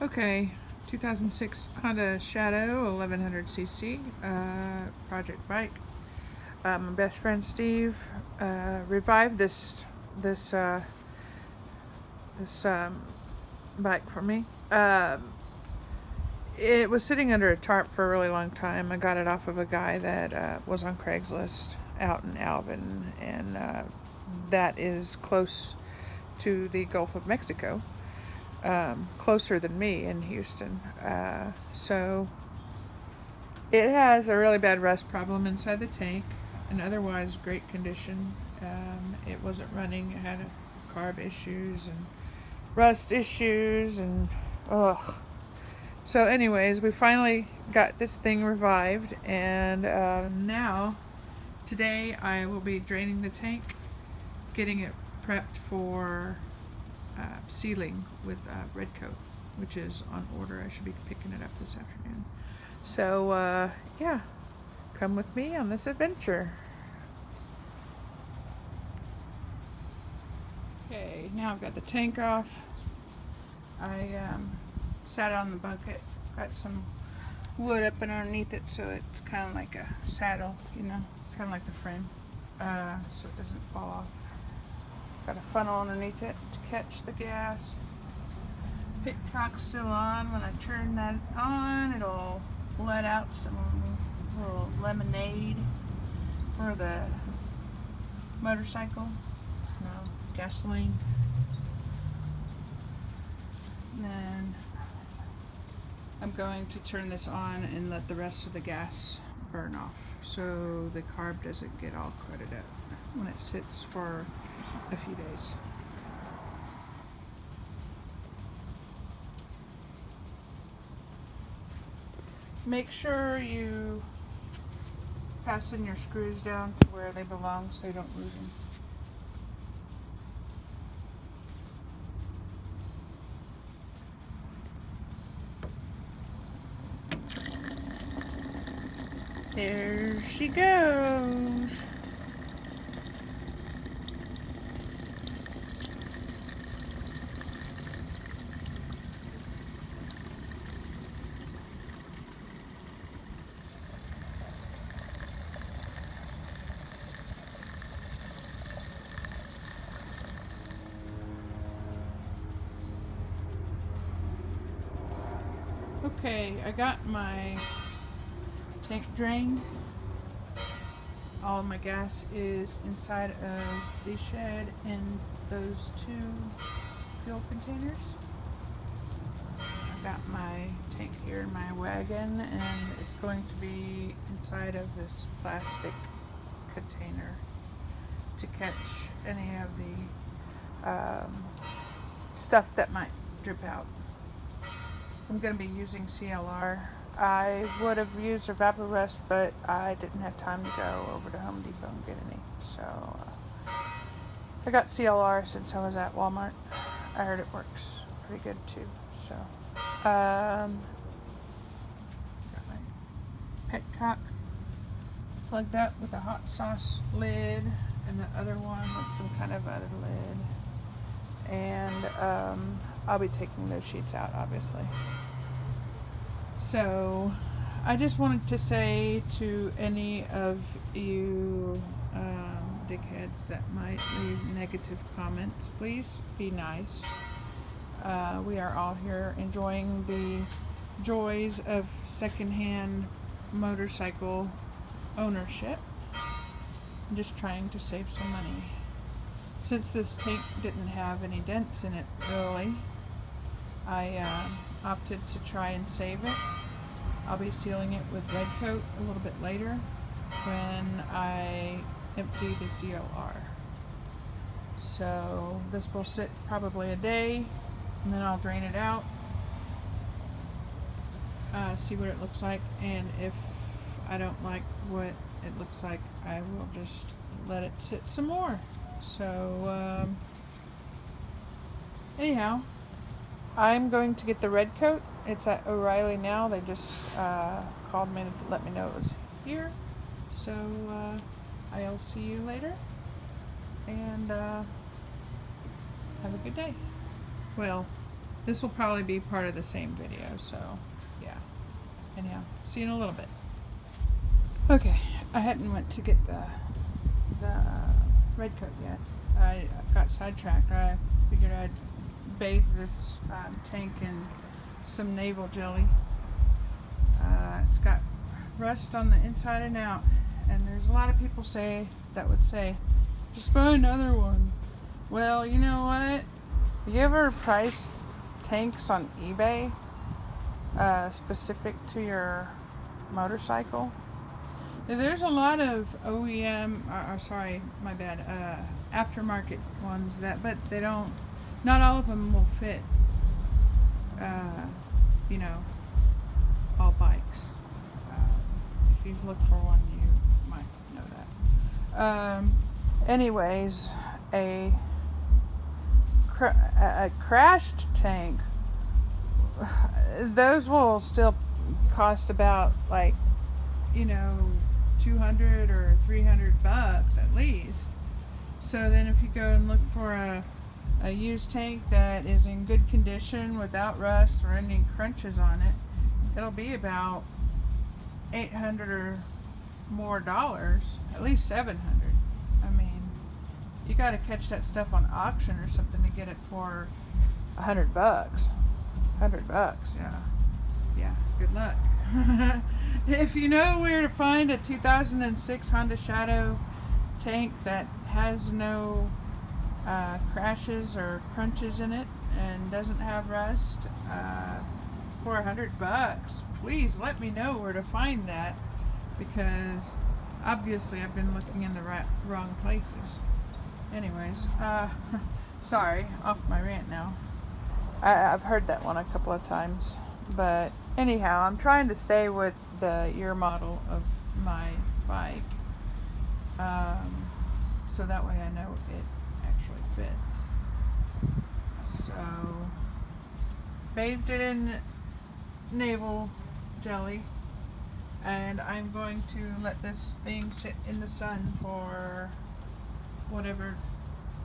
Okay, 2006 Honda Shadow 1100cc project bike. My best friend Steve revived this this bike for me. It was sitting under a tarp for a really long time. I got it off of a guy that was on Craigslist out in Alvin, and that is close to the Gulf of Mexico. Closer than me in Houston. So it has a really bad rust problem inside the tank, and otherwise great condition. It wasn't running. It had carb issues and rust issues and ugh. So anyways, we finally got this thing revived, and now today I will be draining the tank, getting it prepped for sealing with red coat, which is on order. I should be picking it up this afternoon. So yeah, come with me on this adventure. Okay, now I've got the tank off. I sat on the bucket, got some wood up and underneath it so it's kind of like a saddle, you know, kind of like the frame, so it doesn't fall off. Got a funnel underneath it to catch the gas. Pitcock's still on. When I turn that on, it'll let out some little lemonade for the motorcycle. No, gasoline. And then I'm going to turn this on and let the rest of the gas burn off so the carb doesn't get all crudted up when it sits for a few days. Make sure you fasten your screws down to where they belong so you don't lose them. There she goes. Okay, I got my tank drained. All of my gas is inside of the shed in those two fuel containers. I got my tank here in my wagon, and it's going to be inside of this plastic container to catch any of the stuff that might drip out. I'm going to be using CLR. I would have used Evaporest, but I didn't have time to go over to Home Depot and get any. So I got CLR since I was at Walmart. I heard it works pretty good too. So got my petcock plugged up with a hot sauce lid, and the other one with some kind of other lid. And I'll be taking those sheets out, obviously. So I just wanted to say to any of you dickheads that might leave negative comments, please be nice. We are all here enjoying the joys of secondhand motorcycle ownership. I'm just trying to save some money. Since this tank didn't have any dents in it really, I opted to try and save it. I'll be sealing it with red coat a little bit later when I empty the CLR. So this will sit probably a day, and then I'll drain it out, see what it looks like, and if I don't like what it looks like, I will just let it sit some more. So anyhow, I'm going to get the red coat. It's at O'Reilly now. They just called me to let me know it was here. So I'll see you later, and have a good day. Well, This will probably be part of the same video, so yeah. Anyhow, see you in a little bit. Okay, I hadn't went to get the red coat yet. I got sidetracked. I figured I'd bathe this tank in some navel jelly. It's got rust on the inside and out, and there's a lot of people that would say, just buy another one. Well, you know what? You ever priced tanks on eBay specific to your motorcycle? There's a lot of OEM, aftermarket ones but they don't, not all of them will fit, all bikes. If you look for one, you might know that. Anyways, a crashed tank, those will still cost about like, 200 or 300 bucks at least. So then if you go and look for a used tank that is in good condition without rust or any crunches on it, it'll be about $800 or more dollars, at least $700. I mean, you got to catch that stuff on auction or something to get it for $100 bucks. Yeah, good luck. If you know where to find a 2006 Honda Shadow tank that has no crashes or crunches in it and doesn't have rust, for $100 bucks, please let me know where to find that, because obviously I've been looking in the wrong places. Anyways, sorry, off my rant now. I've heard that one a couple of times, but anyhow, I'm trying to stay with the year model of my bike, so that way I know it actually fits. So, bathed it in navel jelly, and I'm going to let this thing sit in the sun for whatever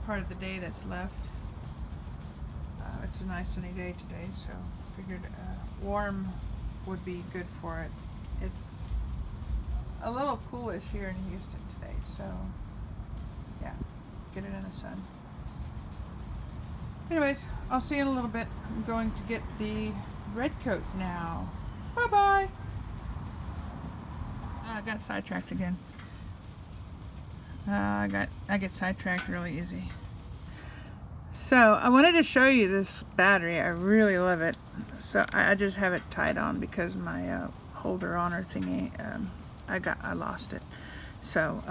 part of the day that's left. It's a nice sunny day today, so figured warm would be good for it. It's a little coolish here in Houston today, so yeah, get it in the sun. Anyways, I'll see you in a little bit. I'm going to get the red coat now. Bye bye. I got sidetracked again. I get sidetracked really easy. So I wanted to show you this battery. I really love it. So I just have it tied on because my holder honor thingy, I lost it. So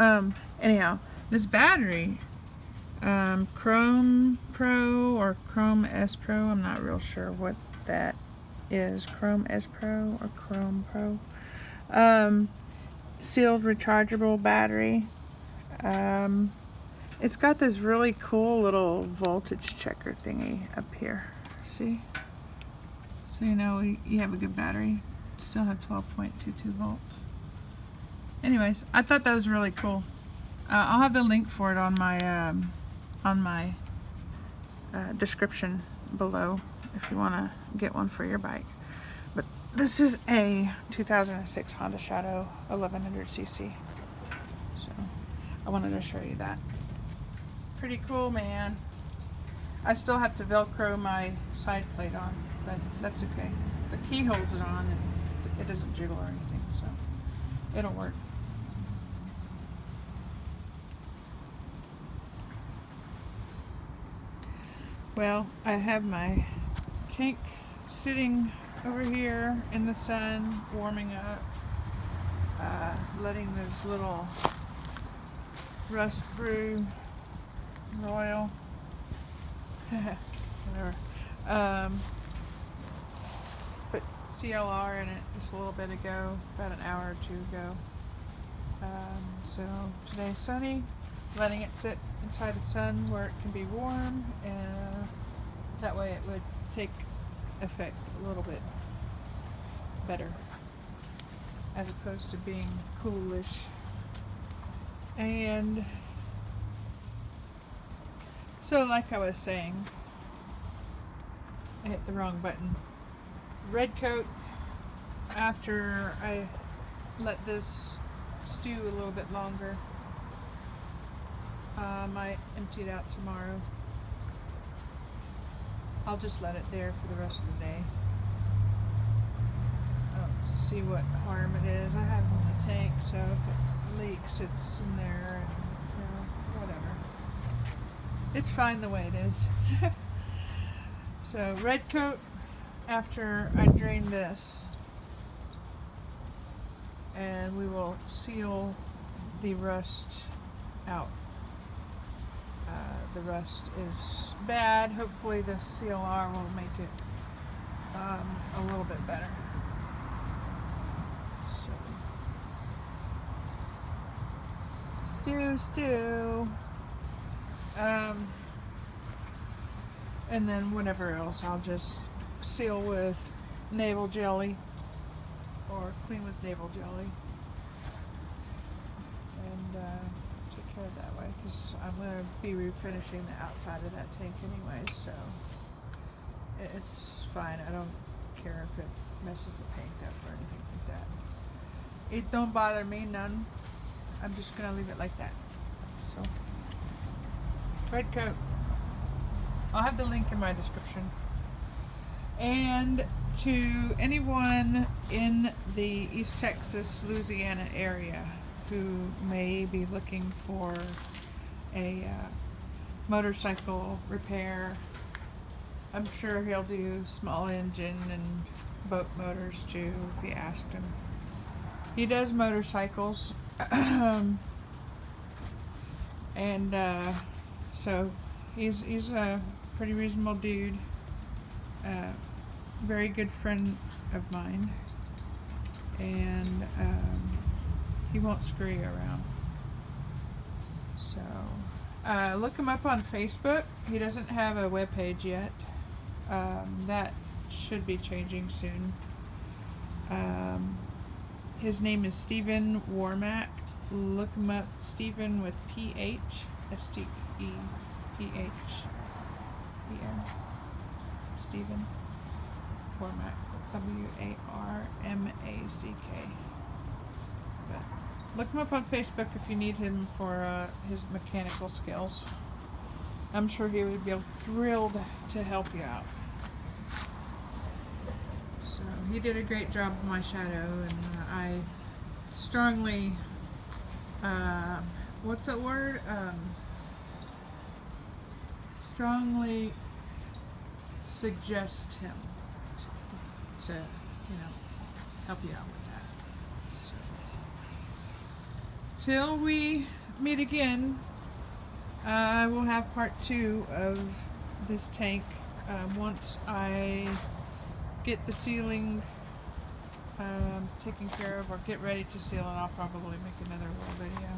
anyhow, this battery, Chrome Pro or Chrome S Pro, I'm not real sure what that is. Chrome S Pro or Chrome Pro. Sealed rechargeable battery. It's got this really cool little voltage checker thingy up here. See? So you know you have a good battery. Still have 12.22 volts. Anyways, I thought that was really cool. I'll have the link for it on my description below if you want to get one for your bike. But this is a 2006 Honda Shadow 1100cc. So I wanted to show you that. Pretty cool, man. I still have to Velcro my side plate on, but that's okay. The key holds it on and it doesn't jiggle or anything, so it'll work. Well, I have my tank sitting over here in the sun, warming up, letting this little rust brew royal whatever, put CLR in it just a little bit ago, about an hour or two ago. So today's sunny, letting it sit inside the sun where it can be warm, and that way it would take effect a little bit better as opposed to being coolish. And so like I was saying, I hit the wrong button. Red coat, after I let this stew a little bit longer, might empty it out tomorrow. I'll just let it there for the rest of the day. I don't see what harm it is. I have it in the tank, so if it leaks, it's in there, and whatever. It's fine the way it is. So red coat after I drain this, and we will seal the rust out. The rust is bad. Hopefully this CLR will make it a little bit better. So, stew. And then whatever else, I'll just seal with navel jelly or clean with navel jelly. And take care of that way, because I'm going to be refinishing the outside of that tank anyway, so it's fine. I don't care if it messes the paint up or anything like that. It don't bother me none. I'm just going to leave it like that. So, red coat. I'll have the link in my description. And to anyone in the East Texas, Louisiana area who may be looking for a motorcycle repair, I'm sure he'll do small engine and boat motors too if you asked him. He does motorcycles. And so he's a pretty reasonable dude, very good friend of mine, and he won't screw you around. So look him up on Facebook. He doesn't have a webpage yet. That should be changing soon. His name is Stephen Warmack. Look him up, Stephen with PH, STEPHEN, Stephen Warmack, WARMACK. But look him up on Facebook if you need him for his mechanical skills. I'm sure he would be thrilled to help you out. So he did a great job of my shadow, and I strongly what's that word? Strongly suggest him to help you out with that. So, till we meet again, I will have part 2 of this tank once I get the sealing taken care of, or get ready to seal, and I'll probably make another little video.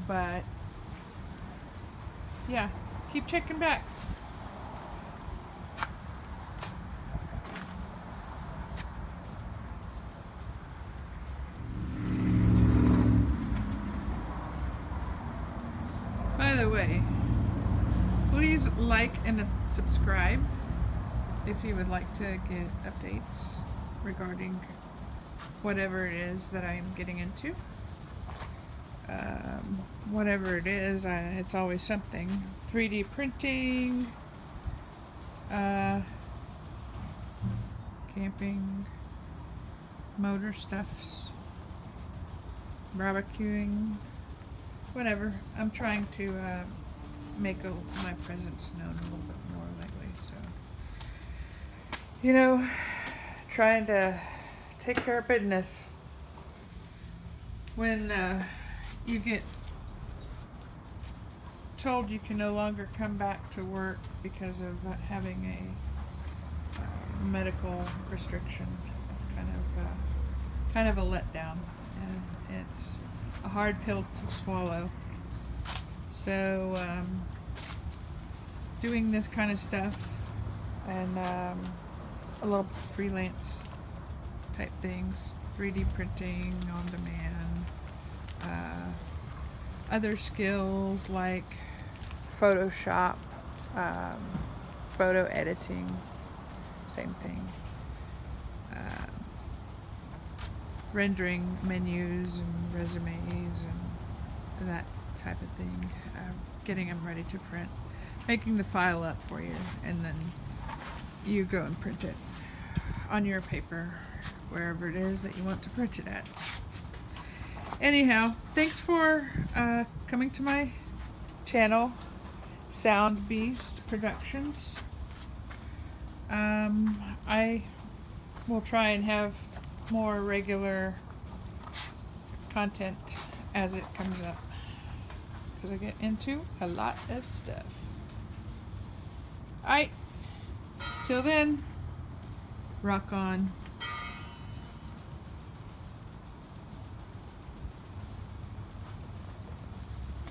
But yeah, keep checking back. By the way, please like and subscribe if you would like to get updates regarding whatever it is that I'm getting into. Whatever it is, it's always something. 3D printing, camping, motor stuffs, barbecuing, whatever. I'm trying to make my presence known a little bit more lately, so trying to take care of business. When you get told you can no longer come back to work because of having a medical restriction, it's kind of a letdown, and it's a hard pill to swallow. So doing this kind of stuff and a little freelance type things, 3D printing on demand, other skills like Photoshop, Photo editing, same thing. Rendering menus and resumes and that type of thing. Getting them ready to print. Making the file up for you, and then you go and print it on your paper, wherever it is that you want to print it at. Anyhow, thanks for coming to my channel, SoundBeast Productions. I will try and have more regular content as it comes up, because I get into a lot of stuff. Alright, till then, rock on.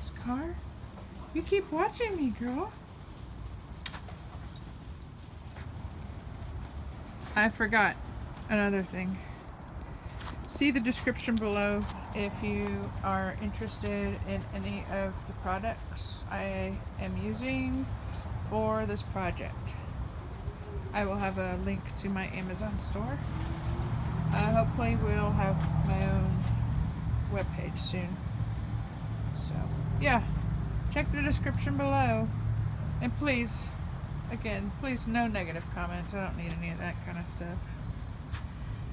Scar, you keep watching me, girl. I forgot another thing. See the description below if you are interested in any of the products I am using for this project. I will have a link to my Amazon store. Hopefully we'll have my own webpage soon. So, yeah, check the description below. And please, again, please no negative comments. I don't need any of that kind of stuff.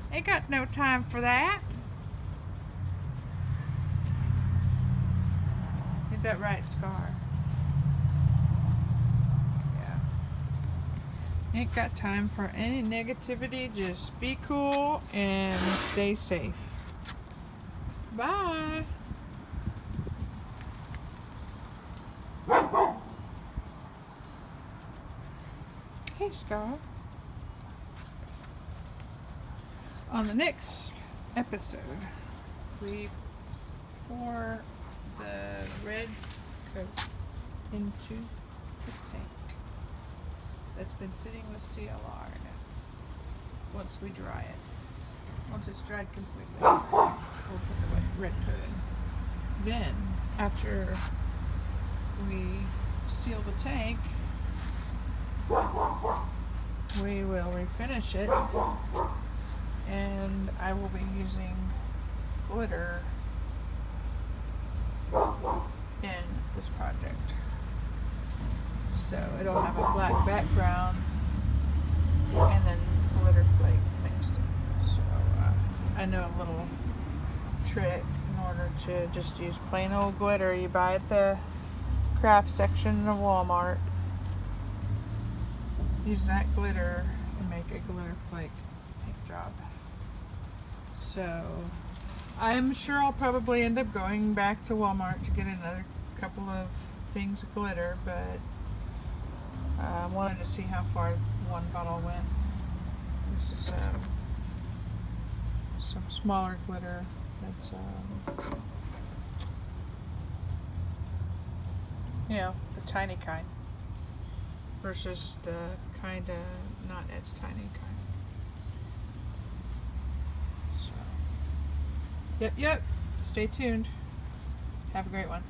Ain't got no time for that. Ain't that right, Scar? Yeah. Ain't got time for any negativity. Just be cool and stay safe. Bye. Hey, Scar. On the next episode, we pour the red coat into the tank that's been sitting with CLR now. Once we dry it, once it's dried completely, we'll put the red coat in. Then, after we seal the tank, we will refinish it. And I will be using glitter in this project. So it'll have a black background and then glitter flake next to it. So I know a little trick in order to just use plain old glitter you buy at the craft section of Walmart. Use that glitter and make a glitter flake paint job. So I'm sure I'll probably end up going back to Walmart to get another couple of things of glitter, but I wanted to see how far one bottle went. This is some smaller glitter that's the tiny kind versus the kind of not as tiny kind. Yep. Stay tuned. Have a great one.